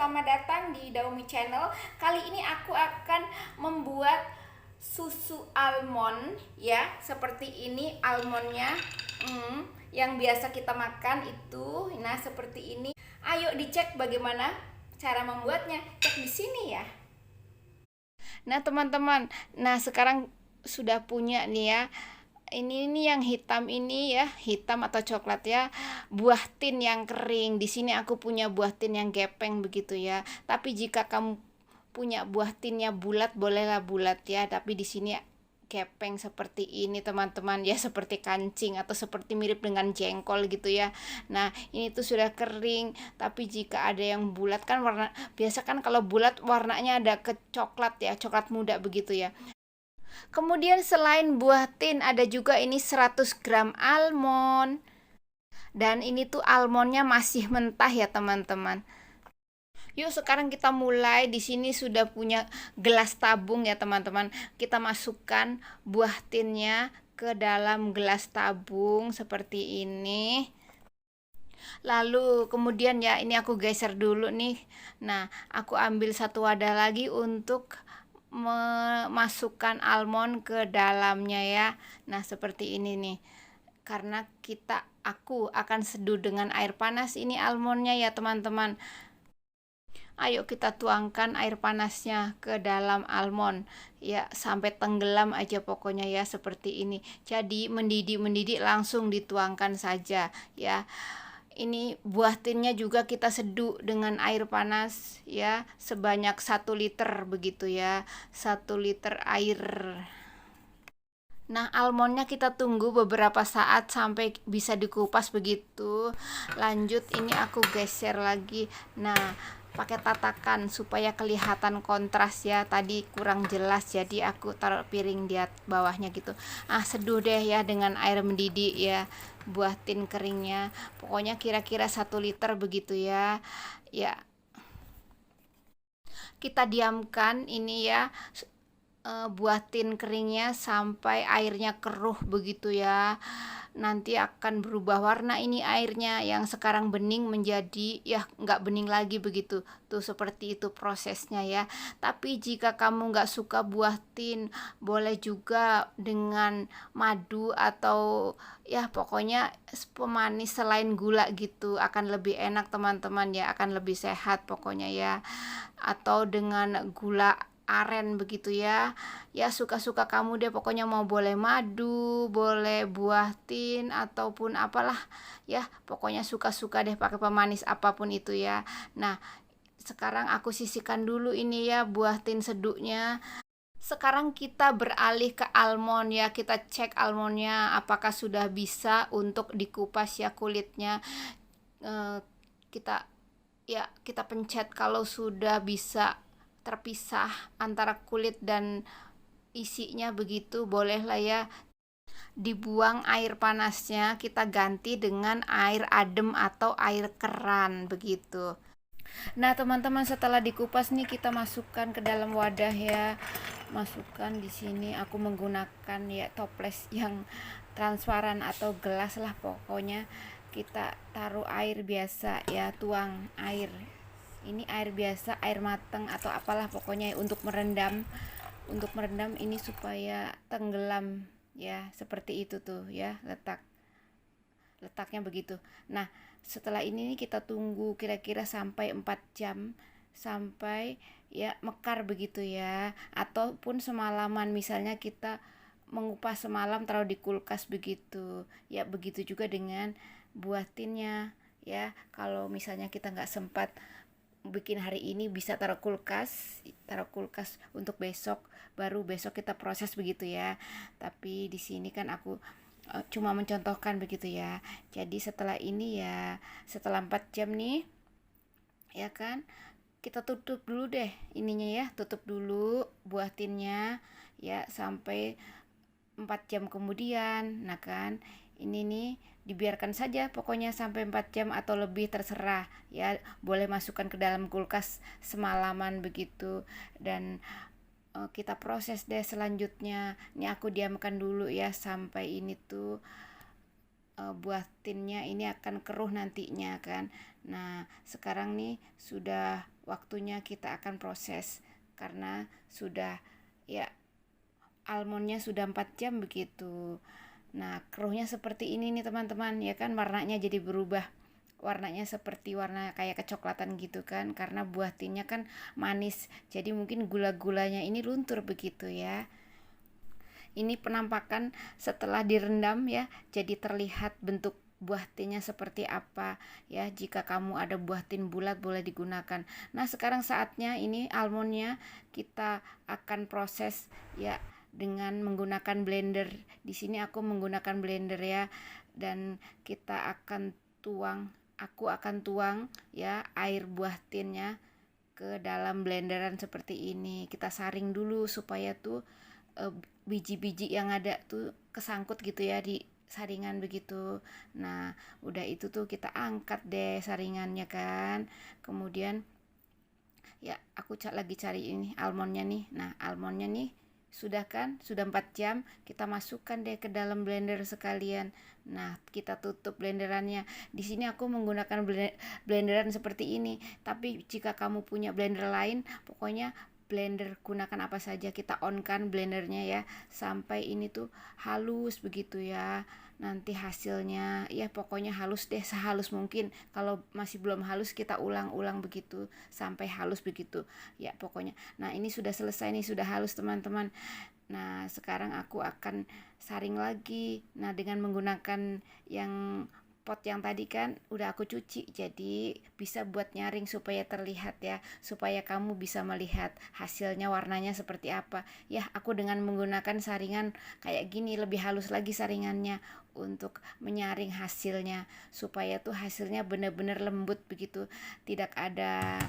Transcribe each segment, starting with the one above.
selamat datang di Daumi Channel. Kali ini aku akan membuat susu almond ya. Seperti ini almondnya, yang biasa kita makan itu. Nah, seperti ini. Ayo dicek bagaimana cara membuatnya. Cek di sini ya. Nah, teman-teman, sekarang sudah punya nih ya. Ini yang hitam ini ya, hitam atau coklat ya, buah tin yang kering. Di sini aku punya buah tin yang gepeng begitu ya. Tapi jika kamu punya buah tinnya bulat, bolehlah bulat ya. Tapi di sini gepeng seperti ini teman-teman ya, seperti kancing atau seperti mirip dengan jengkol gitu ya. Nah, ini tuh sudah kering. Tapi jika ada yang bulat kan warna, biasa kan kalau bulat warnanya ada ke coklat ya, coklat muda begitu ya. Kemudian selain buah tin ada juga ini 100 gram almond. Dan ini tuh almondnya masih mentah ya teman-teman. Yuk sekarang kita mulai. Di sini sudah punya gelas tabung ya teman-teman. Kita masukkan buah tinnya ke dalam gelas tabung seperti ini. Lalu kemudian ya ini aku geser dulu nih. Nah, aku ambil satu wadah lagi untuk memasukkan almond ke dalamnya ya. Nah, seperti ini nih. Karena aku akan seduh dengan air panas ini almondnya ya teman-teman. Ayo kita tuangkan air panasnya ke dalam almond ya, sampai tenggelam aja pokoknya ya, seperti ini. Jadi mendidih langsung dituangkan saja ya. Ini buah tinnya juga kita seduh dengan air panas ya, sebanyak 1 liter begitu ya, 1 liter air. Nah, almondnya kita tunggu beberapa saat sampai bisa dikupas begitu. Lanjut, ini aku geser lagi. Nah, pakai tatakan supaya kelihatan kontras ya. Tadi kurang jelas, jadi aku taruh piring di bawahnya gitu. Seduh deh ya dengan air mendidih ya, buah tin keringnya. Pokoknya kira-kira 1 liter begitu ya. Ya, kita diamkan ini ya, buah tin keringnya sampai airnya keruh begitu ya. Nanti akan berubah warna ini airnya, yang sekarang bening menjadi ya nggak bening lagi begitu tuh, seperti itu prosesnya ya. Tapi jika kamu nggak suka buah tin, boleh juga dengan madu atau ya pokoknya pemanis selain gula gitu, akan lebih enak teman-teman ya, akan lebih sehat pokoknya ya. Atau dengan gula aren begitu ya. Ya suka-suka kamu deh, pokoknya mau boleh madu, boleh buah tin ataupun apalah ya, pokoknya suka-suka deh pakai pemanis apapun itu ya. Nah, sekarang aku sisihkan dulu ini ya buah tin seduknya. Sekarang kita beralih ke almond ya. Kita cek almondnya apakah sudah bisa untuk dikupas ya kulitnya. Kita kita pencet kalau sudah bisa terpisah antara kulit dan isinya begitu, bolehlah ya dibuang air panasnya, kita ganti dengan air adem atau air keran begitu. Nah teman-teman, setelah dikupas nih kita masukkan ke dalam wadah ya. Masukkan di sini, aku menggunakan ya toples yang transparan atau gelas lah pokoknya. Kita taruh air biasa ya, tuang air. Ini air biasa, air mateng atau apalah pokoknya untuk merendam. Untuk merendam ini supaya tenggelam ya, seperti itu tuh ya, letaknya begitu. Nah, setelah ini kita tunggu kira-kira sampai 4 jam sampai ya mekar begitu ya, ataupun semalaman, misalnya kita mengupas semalam taruh di kulkas begitu ya. Begitu juga dengan buah tinnya ya. Kalau misalnya kita nggak sempat bikin hari ini, bisa taruh kulkas untuk besok, baru besok kita proses begitu ya. Tapi di sini kan aku cuma mencontohkan begitu ya. Jadi setelah ini ya, setelah 4 jam nih ya kan, kita tutup dulu deh ininya ya, tutup dulu buah tinnya ya sampai 4 jam kemudian. Nah kan, ini nih dibiarkan saja pokoknya sampai 4 jam atau lebih, terserah ya. Boleh masukkan ke dalam kulkas semalaman begitu. Dan kita proses deh selanjutnya. Ini aku diamkan dulu ya sampai ini tuh buah tinnya ini akan keruh nantinya kan. Nah, sekarang nih sudah waktunya kita akan proses karena sudah ya almondnya sudah 4 jam begitu. Nah, keruhnya seperti ini nih teman-teman, ya kan warnanya jadi berubah. Warnanya seperti warna kayak kecoklatan gitu kan, karena buah tinnya kan manis. Jadi mungkin gula-gulanya ini luntur begitu ya. Ini penampakan setelah direndam ya, jadi terlihat bentuk buah tinnya seperti apa ya. Jika kamu ada buah tin bulat boleh digunakan. Nah, sekarang saatnya ini almondnya kita akan proses ya dengan menggunakan blender. Di sini aku menggunakan blender ya, dan kita akan aku akan tuang ya air buah tinnya ke dalam blenderan seperti ini. Kita saring dulu supaya tuh biji-biji yang ada tuh kesangkut gitu ya di saringan begitu. Nah, udah itu tuh kita angkat deh saringannya kan. Kemudian ya aku lagi cari ini almondnya nih. Nah, almondnya nih sudah kan, sudah 4 jam, kita masukkan deh ke dalam blender sekalian. Nah, kita tutup blenderannya. Di sini aku menggunakan blenderan seperti ini. Tapi jika kamu punya blender lain, pokoknya blender gunakan apa saja, kita on kan blendernya ya sampai ini tuh halus begitu ya. Nanti hasilnya ya pokoknya halus deh, sehalus mungkin. Kalau masih belum halus kita ulang-ulang begitu sampai halus begitu ya pokoknya. Nah, ini sudah selesai nih, sudah halus teman-teman. Nah, sekarang aku akan saring lagi. Nah, dengan menggunakan yang pot yang tadi kan udah aku cuci, jadi bisa buat nyaring supaya terlihat ya, supaya kamu bisa melihat hasilnya warnanya seperti apa ya. Aku dengan menggunakan saringan kayak gini lebih halus lagi saringannya untuk menyaring hasilnya, supaya tuh hasilnya benar-benar lembut begitu, tidak ada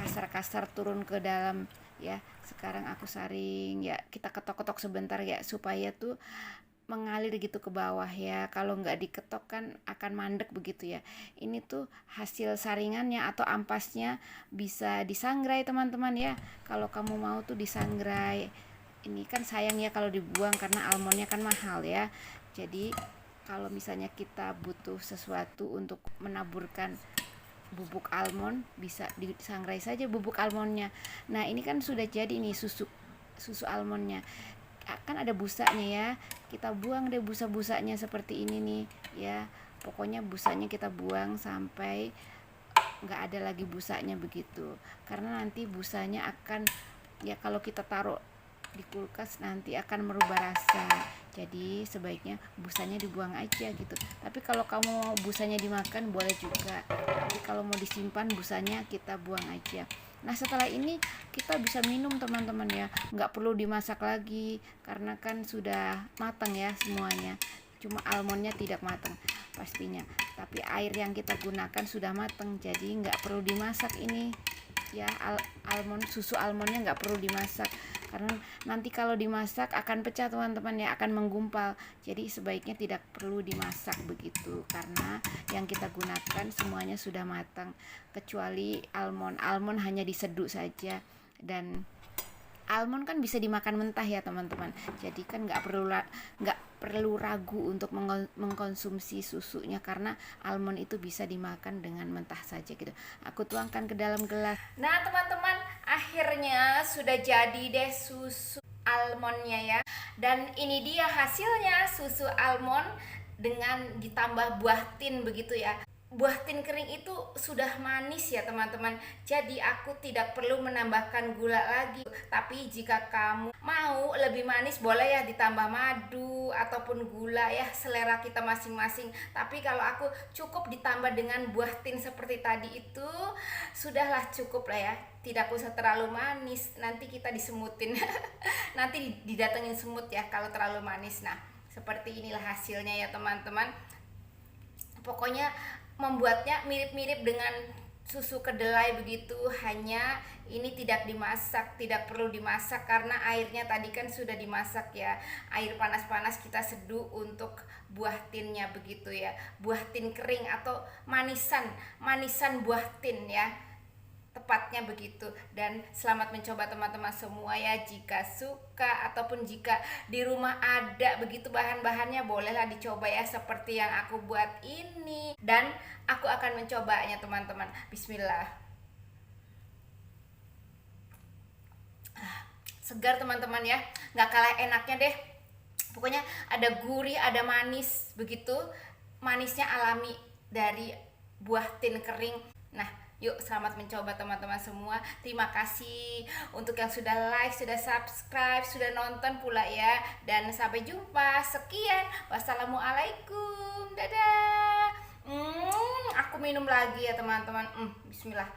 kasar-kasar turun ke dalam ya. Sekarang aku saring ya, kita ketok-ketok sebentar ya supaya tuh mengalir gitu ke bawah ya. Kalau nggak diketok kan akan mandek begitu ya. Ini tuh hasil saringannya atau ampasnya bisa disangrai teman-teman ya. Kalau kamu mau tuh disangrai. Ini kan sayang ya kalau dibuang karena almondnya kan mahal ya. Jadi kalau misalnya kita butuh sesuatu untuk menaburkan bubuk almond, bisa disangrai saja bubuk almondnya. Nah, ini kan sudah jadi nih susu almondnya, kan ada busanya ya. Kita buang deh busa-busanya seperti ini nih ya. Pokoknya busanya kita buang sampai nggak ada lagi busanya begitu, karena nanti busanya akan ya kalau kita taruh di kulkas nanti akan merubah rasa. Jadi sebaiknya busanya dibuang aja gitu. Tapi kalau kamu mau busanya dimakan boleh juga, tapi kalau mau disimpan busanya kita buang aja. Nah, setelah ini kita bisa minum teman-teman ya, nggak perlu dimasak lagi karena kan sudah matang ya semuanya. Cuma almondnya tidak matang pastinya, tapi air yang kita gunakan sudah matang, jadi nggak perlu dimasak ini ya. Susu almondnya nggak perlu dimasak karena nanti kalau dimasak akan pecah teman-teman ya, akan menggumpal. Jadi sebaiknya tidak perlu dimasak begitu, karena yang kita gunakan semuanya sudah matang kecuali almond hanya diseduh saja. Dan almond kan bisa dimakan mentah ya teman-teman, jadi kan nggak perlu ragu untuk mengkonsumsi susunya, karena almond itu bisa dimakan dengan mentah saja gitu. Aku tuangkan ke dalam gelas. Nah teman-teman, akhirnya sudah jadi deh susu almondnya ya. Dan ini dia hasilnya, susu almond dengan ditambah buah tin begitu ya. Buah tin kering itu sudah manis ya teman-teman, jadi aku tidak perlu menambahkan gula lagi. Tapi jika kamu mau lebih manis boleh ya ditambah madu ataupun gula ya, selera kita masing-masing. Tapi kalau aku cukup ditambah dengan buah tin seperti tadi itu sudahlah, cukup lah ya, tidak usah terlalu manis, nanti kita disemutin nanti didatengin semut ya kalau terlalu manis. Nah, seperti inilah hasilnya ya teman-teman. Pokoknya membuatnya mirip-mirip dengan susu kedelai begitu, hanya ini tidak dimasak, tidak perlu dimasak karena airnya tadi kan sudah dimasak ya. Air panas-panas kita seduh untuk buah tinnya begitu ya. Buah tin kering atau manisan buah tin ya tepatnya begitu. Dan selamat mencoba teman-teman semua ya. Jika suka ataupun jika di rumah ada begitu bahan-bahannya, bolehlah dicoba ya seperti yang aku buat ini. Dan aku akan mencobanya teman-teman. Bismillah. Segar teman-teman ya, nggak kalah enaknya deh. Pokoknya ada gurih, ada manis begitu. Manisnya alami dari buah tin kering. Nah, yuk selamat mencoba teman-teman semua. Terima kasih untuk yang sudah like, sudah subscribe, sudah nonton pula ya. Dan sampai jumpa. Sekian. Wassalamualaikum. Dadah. Aku minum lagi ya teman-teman. Bismillah.